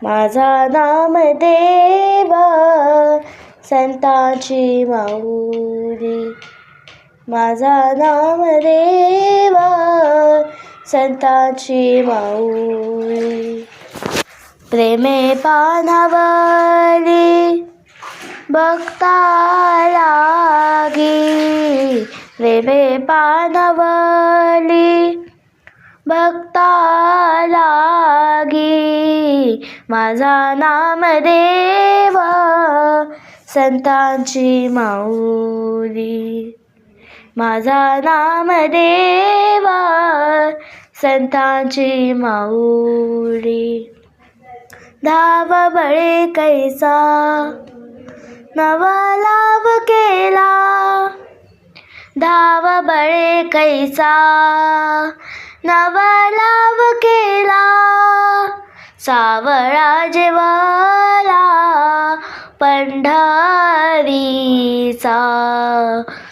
माझा नामदेवा संतांची माऊली. माझा नामदेवा संतांची माऊली. प्रेमे पानावली भक्ता लागी. प्रेमे पानावली भक्ता लागी. माझा नामदेवा संतांची माऊली. माझा नामदेवा संतांची माऊली. धाव बळे कैसा नवलाभ केला. धाव बळे कैसा नवलाभ केला. सावळा जेवला पंढरीचा.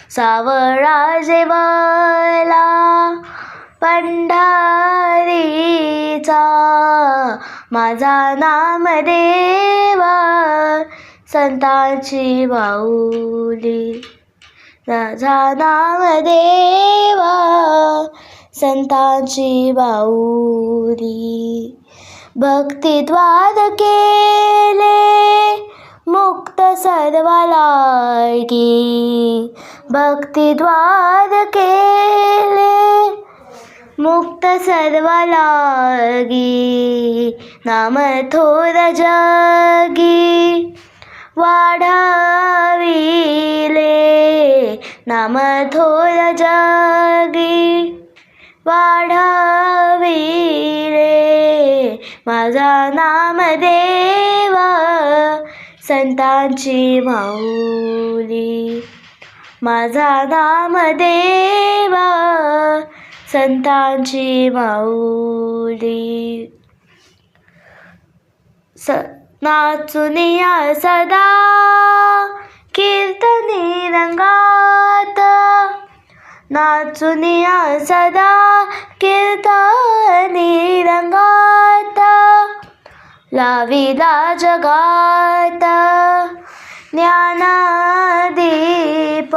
सावळा जेवला पंढरीचा. माझा नामदेवा संतांची माऊली. माझा नामदेवा संतांची माऊली. भक्तिद्वार केले मुक्त सर्व लागी. भक्तिद्वार केले मुक्त सर्व लागी. नाम थोर जगी वाढविले. नाम थोर जगी वाढविले. माझा नामदेवा संतांची माऊली. माझा नामदेवा संतांची माऊली. नाचुनिया सदा कीर्तनी रंगात. नाचुनिया सदा कीर्तनी रंगात. लाविला जगात ज्ञानदीप.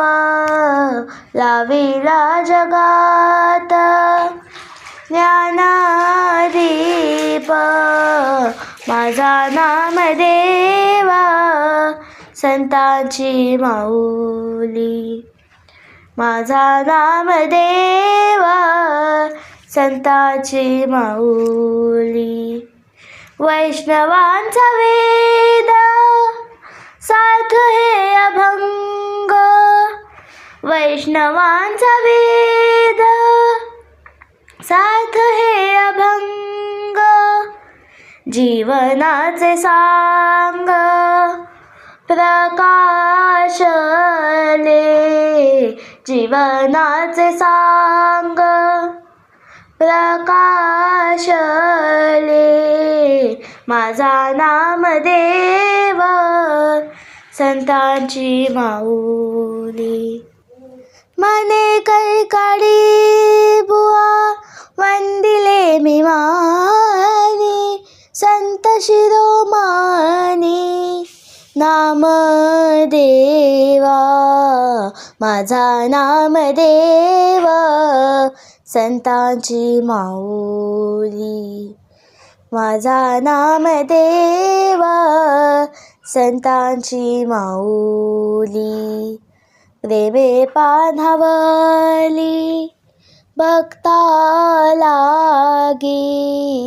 लाविला जगात ज्ञानदीप. माझा नामदेवा संतांची माऊली. माझा नामदेवा संतांची माऊली. वैष्णवांचा वेद साथ हे अभंग. वैष्णवांचा वेद साथ हे अभंग. जीवनाचे सांग प्रकाशले. जीवनाचे सांग प्रकाशले. माझा नामदेवा संतांची माऊली. मने कैकाडी बुवा वंदिले मी मानी. संत शिरोमानी नामदेवा. माझा नामदेवा संतांची माऊली. माझा नामदेवा संतांची माऊली. प्रेमे पानावली भक्ता लागी.